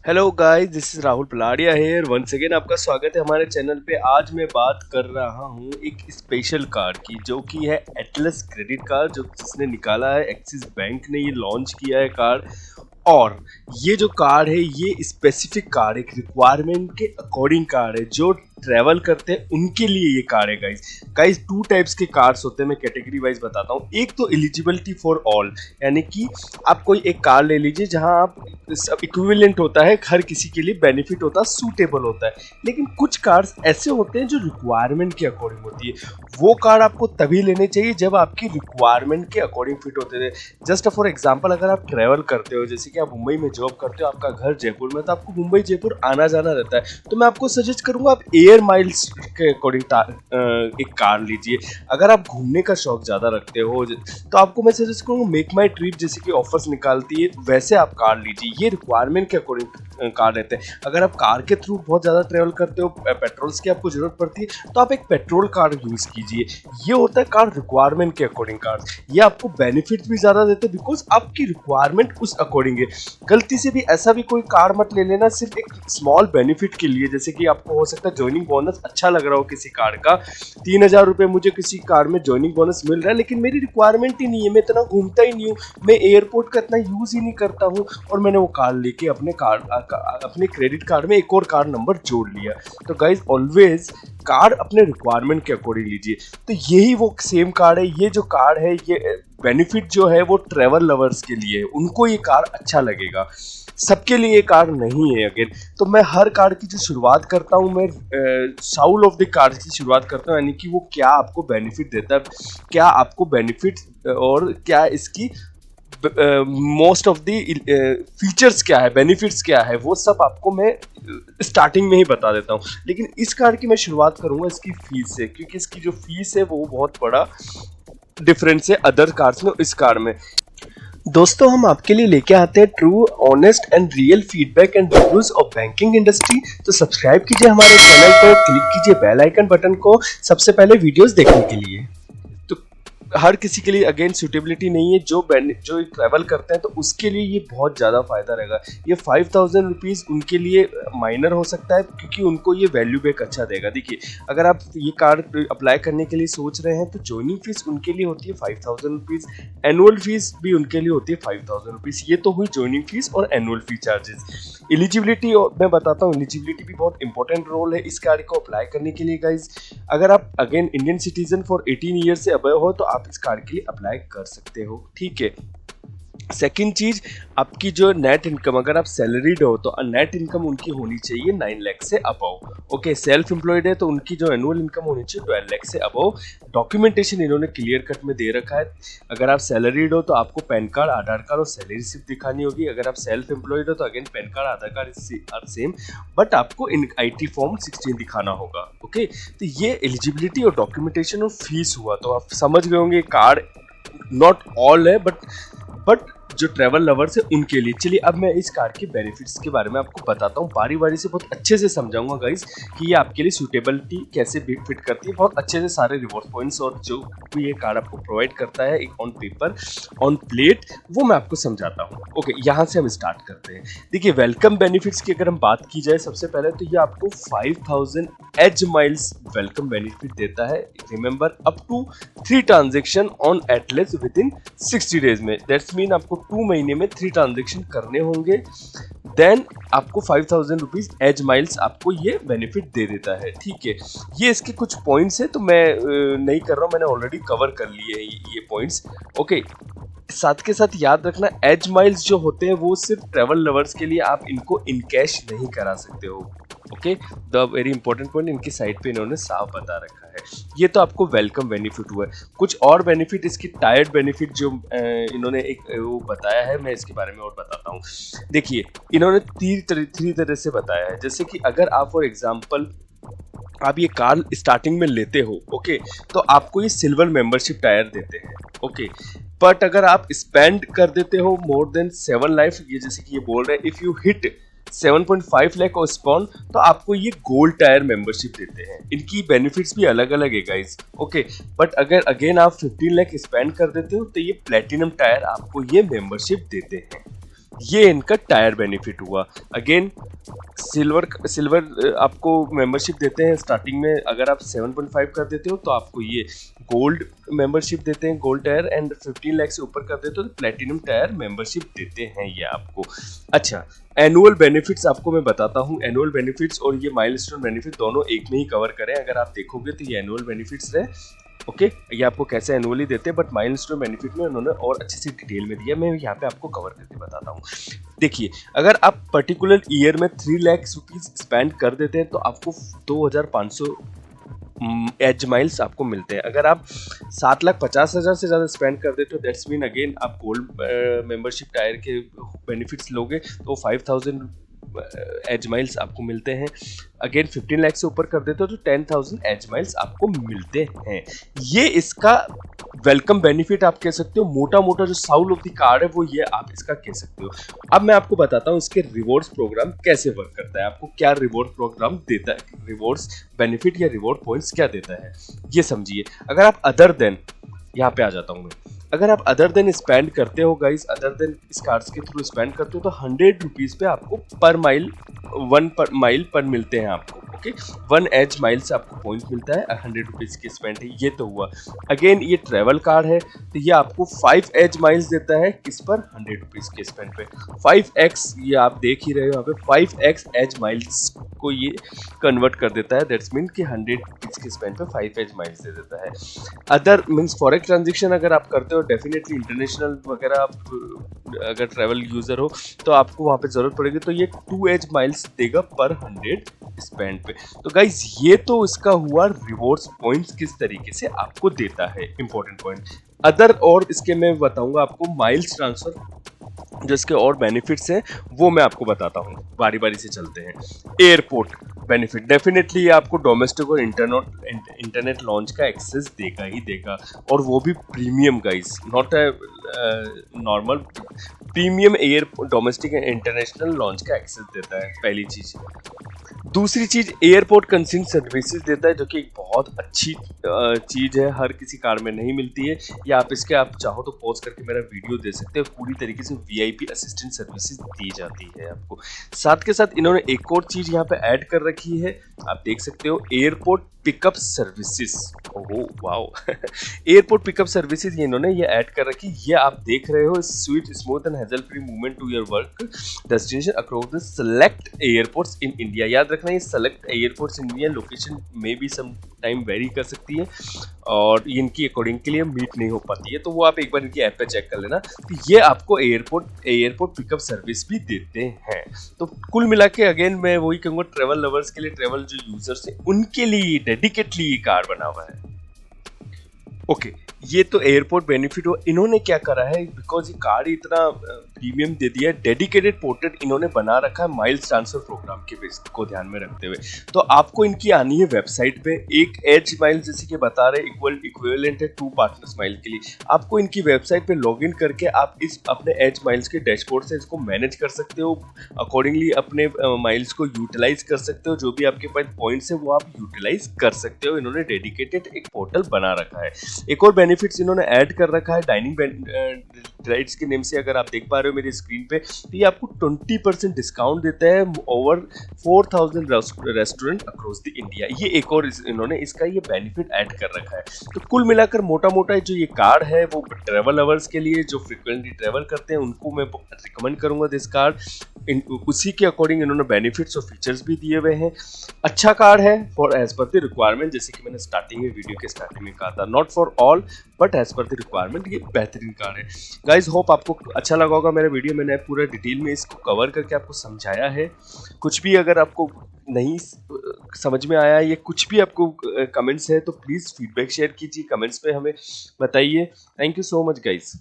Hello guys, this is Rahul Paladia here. Once again आपका स्वागत है हमारे चैनल पे। आज मैं बात कर रहा हूँ एक स्पेशल कार्ड की, जो कि है एटलस क्रेडिट कार्ड, जो जिसने निकाला है एक्सिस बैंक ने ये लॉन्च किया है कार्ड। और ये जो कार्ड है ये स्पेसिफिक कार्ड, एक रिक्वायरमेंट के अकॉर्डिंग कार्ड है। जो ट्रैवल करते हैं उनके लिए ये कार्ड है गाइस। टू टाइप्स के कार्ड्स होते हैं, मैं कैटेगरी वाइज बताता हूँ। एक तो एलिजिबिलिटी फॉर ऑल, यानी कि आप कोई एक कार्ड ले लीजिए जहां आप सब इक्विवेलेंट होता है, हर किसी के लिए बेनिफिट होता है, सूटेबल होता है। लेकिन कुछ कार्ड्स ऐसे होते हैं जो रिक्वायरमेंट के अकॉर्डिंग होती है। वो कार्ड आपको तभी लेने चाहिए जब आपकी रिक्वायरमेंट के अकॉर्डिंग फिट होते थे। जस्ट फॉर एग्जांपल, अगर आप ट्रैवल करते हो, जैसे कि आप मुंबई में जॉब करते हो, आपका घर जयपुर में, तो आपको मुंबई जयपुर आना जाना रहता है, तो मैं आपको सजेस्ट करूंगा आप एयर माइल्स के अकॉर्डिंग एक कार लीजिए। अगर आप घूमने का शौक ज़्यादा रखते हो तो आपको मैं सजेस्ट करूँगा मेक माई ट्रिप, जैसे कि ऑफर्स निकालती है, वैसे आप कार लीजिए। ये रिक्वायरमेंट के अकॉर्डिंग कार रहते हैं। अगर आप कार के थ्रू बहुत ज़्यादा ट्रेवल करते हो, पेट्रोल्स की आपको जरूरत पड़ती है, तो आप एक पेट्रोल कार यूज़ कीजिए। ये होता है कार रिक्वायरमेंट के अकॉर्डिंग कार। ये आपको बेनिफिट भी ज़्यादा देते हैं बिकॉज आपकी रिक्वायरमेंट उस अकॉर्डिंग है। गलती से भी ऐसा भी कोई कार मत ले लेना सिर्फ एक स्मॉल बेनिफिट के लिए। जैसे कि आपको हो सकता है ज्वाइनिंग बोनस अच्छा लग रहा हो किसी कार का, 3,000 रुपये मुझे किसी कार में ज्वाइनिंग बोनस मिल रहा है, लेकिन मेरी रिक्वायरमेंट ही नहीं है, मैं इतना घूमता ही नहीं हूँ, मैं एयरपोर्ट का इतना यूज़ ही नहीं करता हूँ, और मैंने वो कार लेके अपने क्रेडिट कार्ड में एक और कार्ड नंबर जोड़ लिया। तो गाइज ऑलवेज कार्ड अपने रिक्वायरमेंट के अकॉर्डिंग लीजिए। तो यही वो सेम कार्ड है। ये जो कार्ड है, ये बेनिफिट जो है वो ट्रैवल लवर्स के लिए है, उनको ये कार्ड अच्छा लगेगा, सबके लिए ये कार्ड नहीं है। अगेन तो मैं हर कार्ड की जो शुरुआत करता हूँ, मैं साउल ऑफ द कार्ड की शुरुआत करता हूँ, यानी कि वो क्या आपको बेनिफिट देता है, क्या आपको बेनिफिट और क्या इसकी मोस्ट ऑफ द फीचर्स क्या है, बेनिफिट्स क्या है, वो सब आपको मैं स्टार्टिंग में ही बता देता हूँ। लेकिन इस कार्ड की मैं शुरुआत करूँगा इसकी फीस से, क्योंकि इसकी जो फीस है वो बहुत बड़ा डिफरेंस है अदर कार्ड्स में इस कार्ड में। दोस्तों, हम आपके लिए लेके आते हैं true, honest and real feedback and reviews of banking industry. तो सब्सक्राइब कीजिए हमारे चैनल को, क्लिक कीजिए बेल आइकन बटन को सबसे पहले वीडियोस देखने के लिए। तो हर किसी के लिए अगेन सूटेबिलिटी नहीं है। जो ट्रैवल करते हैं तो उसके लिए ये बहुत ज़्यादा फायदा रहेगा। ये 5,000 रुपीज़ उनके लिए माइनर हो सकता है, क्योंकि उनको ये वैल्यू बैक अच्छा देगा। देखिए, अगर आप ये कार्ड अप्लाई करने के लिए सोच रहे हैं तो ज्वाइनिंग फीस उनके लिए होती है 5,000 रुपीज़, एनुअल फीस भी उनके लिए होती है 5,000 रुपीज़। ये तो हुई ज्वाइनिंग फीस और एनुअल फी चार्जेस। एलिजिबिलिटी मैं बताता हूँ, एलिजिबिलिटी भी बहुत इंपॉर्टेंट रोल है इस कार्ड को अप्लाई करने के लिए गाइज। अगर आप again Indian citizen for 18 year से अबव हो तो आप इस कार्ड के लिए अप्लाई कर सकते हो, ठीक है। सेकेंड चीज, आपकी जो नेट इनकम, अगर आप सैलरीड हो तो नेट इनकम उनकी होनी चाहिए 9 लाख से अबव। ओके, सेल्फ एम्प्लॉयड है तो उनकी जो एनुअल इनकम होनी चाहिए 12 लाख से अबव। डॉक्यूमेंटेशन इन्होंने क्लियर कट में दे रखा है। अगर आप सैलरीड हो तो आपको पैन कार्ड, आधार कार्ड और सैलरी रिसिप्ट दिखानी होगी। अगर आप सेल्फ एम्प्लॉयड हो तो again PAN card, Aadhaar card are same, but आपको इन IT फॉर्म 16 दिखाना होगा। ओके, तो ये एलिजिबिलिटी और डॉक्यूमेंटेशन और फीस हुआ। तो आप समझ गए होंगे कार्ड नॉट ऑल है, बट जो ट्रैवल लवर्स है उनके लिए। चलिए अब मैं इस कार के बेनिफिट्स के बारे में आपको बताता हूँ, बारी बारी से बहुत अच्छे से समझाऊंगा गाइस कि ये आपके लिए सूटेबिलिटी कैसे फिट करती है। बहुत अच्छे से सारे रिवॉर्ड पॉइंट्स और जो भी ये कार आपको प्रोवाइड करता है एक ऑन पेपर ऑन प्लेट, वो मैं आपको समझाता हूँ। ओके, यहाँ से हम स्टार्ट करते हैं। देखिए, वेलकम बेनिफिट्स की अगर हम बात की जाए, सबसे पहले तो ये आपको 5,000 एज माइल्स वेलकम बेनिफिट देता है। Remember, up to 3 transaction on Atlas within 60 days में। दैट्स मीन आपको 2 महीने में 3 ट्रांजेक्शन करने होंगे, देन आपको 5,000 रुपीज एज माइल्स आपको ये बेनिफिट दे देता है, ठीक है। ये इसके कुछ पॉइंट्स है तो मैं नहीं कर रहा हूँ, मैंने ऑलरेडी कवर कर लिए हैं ये पॉइंट्स। ओके, साथ के साथ याद रखना, एज माइल्स जो होते हैं वो सिर्फ ट्रैवल लवर्स के लिए, आप इनको इन कैश नहीं करा सकते हो। Okay, the very important point इनकी साइड पे इन्होंने साफ बता रखा है। ये तो आपको वेलकम बेनिफिट हुआ है। कुछ और बेनिफिट, इसकी टायर्ड बेनिफिट जो इन्होंने एक वो बताया है, मैं इसके बारे में और बताता हूँ। देखिए, इन्होंने 3 तरह से बताया है। जैसे कि अगर आप फॉर एग्जाम्पल आप ये कार स्टार्टिंग में लेते हो, ओके, तो आपको ये सिल्वर मेंबरशिप टायर देते हैं। ओके, बट अगर आप स्पेंड कर देते हो मोर देन 7 लाख, ये जैसे कि ये बोल रहे हैं, इफ यू हिट 7.5 लाख और स्पॉन, तो आपको ये गोल्ड टायर मेंबरशिप देते हैं। इनकी बेनिफिट्स भी अलग अलग है गाइज। ओके, बट अगर अगेन आप 15 लाख स्पेंड कर देते हो तो ये प्लेटिनम टायर आपको ये मेंबरशिप देते हैं। ये इनका टायर बेनिफिट हुआ। अगेन सिल्वर आपको मेंबरशिप देते हैं स्टार्टिंग में, अगर आप 7.5 कर देते हो तो आपको ये गोल्ड मेंबरशिप देते हैं, गोल्ड टायर, एंड 15 लाख से ऊपर कर देते हो तो प्लेटिनम टायर मेंबरशिप देते हैं ये आपको। अच्छा, एनुअल बेनिफिट्स आपको मैं बताता हूँ। एनुअल बेनिफिट्स और ये माइलस्टोन बेनिफिट दोनों एक में ही कवर करें, अगर आप देखोगे तो ये एनुअल बेनिफिट्स है। ओके, ये आपको कैसे एनुअली देते हैं, बट माइलस्टोन बेनिफिट में उन्होंने और अच्छे से डिटेल में दिया, मैं यहाँ पे आपको कवर करके बताता हूँ। देखिए, अगर आप पर्टिकुलर ईयर में 3 लाख रुपीज स्पेंड कर देते हैं तो आपको 2500 एज माइल्स आपको मिलते हैं। अगर आप 7,50,000 से ज़्यादा स्पेंड कर देते हो, दैट्स मीन अगेन आप गोल्ड मेंबरशिप टायर के बेनिफिट्स लोगे तो 5,000 एज माइल्स आपको मिलते हैं। अगेन 15 लाख से ऊपर कर देते हो तो 10,000 एज माइल्स आपको मिलते हैं। ये इसका वेलकम बेनिफिट आप कह सकते हो। मोटा मोटा जो साउल ऑफ द कार्ड है वो ये आप इसका कह सकते हो। अब मैं आपको बताता हूँ इसके रिवॉर्ड्स प्रोग्राम कैसे वर्क करता है, आपको क्या रिवॉर्ड प्रोग्राम देता है, रिवॉर्ड्स बेनिफिट या रिवॉर्ड पॉइंट्स क्या देता है, ये समझिए। अगर आप अदर देन, यहाँ पे आ जाता हूँ मैं, अगर आप अदर देन स्पेंड करते हो गाइस, अदर देन इस कार्ड्स के थ्रू स्पेंड करते हो तो 100 रुपीज़ पे आपको पर माइल 1 पर माइल पर मिलते हैं आपको। ओके, 1 एज माइल से आपको पॉइंट मिलता है, 100 रुपीज़ की स्पेंड है, ये तो हुआ। अगेन ये ट्रेवल कार्ड है तो ये आपको 5 एज माइल्स देता है, किस पर, 100 रुपीज़ के स्पेंड पे। 5x, ये आप देख ही रहे हो यहाँ पे, 5x एज माइल्स को ये कन्वर्ट कर देता है, दैट्स मीन कि 100 रुपीज़ के स्पेंड पे 5 एज माइल्स दे देता है। अदर मीन्स फॉरेक्स ट्रांजेक्शन अगर आप करते हो, डेफिनेटली इंटरनेशनल वगैरह आप अगर ट्रैवल यूजर हो तो आपको वहाँ पे जरूरत पड़ेगी, तो ये 2 एज माइल्स देगा पर 100 स्पेंड पे। तो गाइज ये तो इसका हुआ रिवॉर्ड्स पॉइंट्स किस तरीके से आपको देता है, इंपॉर्टेंट पॉइंट। अदर और इसके मैं बताऊंगा आपको माइल्स ट्रांसफर, जो इसके और बेनिफिट्स हैं वो मैं आपको बताता हूँ, बारी बारी से चलते हैं। एयरपोर्ट बेनिफिट, डेफिनेटली आपको डोमेस्टिक और इंटरनेट लॉन्च का एक्सेस देगा ही देगा, और वो भी premium guys, not a normal, premium air domestic and international launch का एक्सेस देता है, पहली चीज। दूसरी चीज, एयरपोर्ट कंसिंग सर्विसेज देता है, जो कि एक बहुत अच्छी चीज है, हर किसी कार में नहीं मिलती है। या आप इसके, आप चाहो तो पॉज करके मेरा वीडियो दे सकते हो, पूरी तरीके से वीआईपी असिस्टेंट सर्विसेज दी जाती है आपको। साथ के साथ इन्होंने एक और चीज यहाँ पे ऐड कर रखी है, आप देख सकते हो, airport pickup services. Oh wow airport pickup services ये इन्होंने ये ऐड कर रखी, ये आप देख रहे हो, sweet smooth and hassle free movement to your work destination across the select airports in India. याद रखना, ये select airports in India, location में भी सम टाइम वेरी कर सकती है और इनकी अकॉर्डिंग के लिए मीट नहीं हो पाती है, तो वो आप एक बार इनकी ऐप पे चेक कर लेना। तो ये आपको एयरपोर्ट पिकअप सर्विस भी देते हैं। तो कुल मिला के अगेन मैं वही कहूँगा, ट्रेवल लवर्स के लिए, ट्रेवल जो यूजर्स हैं उनके लिए डेडिकेटली ये कार बना हुआ है। ओके, ये तो एयरपोर्ट बेनिफिट हो। इन्होंने क्या करा है, बिकॉज ये कार इतना प्रीमियम दे दिया है, डेडिकेटेड पोर्ट्रेट इन्होंने बना रखा है माइल्स ट्रांसफर प्रोग्राम के बेस को ध्यान में रखते हुए। तो आपको इनकी आनी है वेबसाइट पे, एक एज माइल जैसे कि बता रहे इक्विवेलेंट है 2 पार्टनर्स माइल के लिए। आपको इनकी वेबसाइट पे लॉगिन करके आप इस अपने एज माइल्स के डैशबोर्ड से इसको मैनेज कर सकते हो, अकॉर्डिंगली अपने माइल्स को यूटिलाइज कर सकते हो, जो भी आपके पास पॉइंट्स है वो आप यूटिलाइज कर सकते हो। इन्होंने डेडिकेटेड एक पोर्टल बना रखा है। एक और बेनिफिट्स इन्होंने ऐड कर रखा है डाइनिंग राइट्स के नेम से, अगर आप देख पा रहे हो मेरी स्क्रीन पे, तो ये आपको 20% डिस्काउंट देता है over 4000 restaurant across the India. ये एक और इन्होंने इसका ये बेनिफिट ऐड कर रखा है। तो कुल मिलाकर मोटा मोटा जो ये कार्ड है वो ट्रेवल लवर्स के लिए, जो फ्रिक्वेंटली ट्रेवल करते हैं उनको मैं रिकमेंड करूंगा दिस कार्ड। उसी के अकॉर्डिंग इन्होंने बेनिफिट्स और फीचर्स भी दिए हुए हैं। अच्छा कार्ड है for as per the requirement, जैसे कि मैंने स्टार्टिंग में वीडियो के स्टार्टिंग में कहा था, not for all but as per the requirement. ये बेहतरीन कार्ड है गाइज। होप आपको अच्छा लगा होगा मेरा वीडियो, मैंने पूरा डिटेल में इसको कवर करके आपको समझाया है। कुछ भी अगर आपको नहीं समझ में आया, ये कुछ भी आपको कमेंट्स है तो प्लीज़ फीडबैक शेयर कीजिए, कमेंट्स पे हमें बताइए। Thank you so much guys.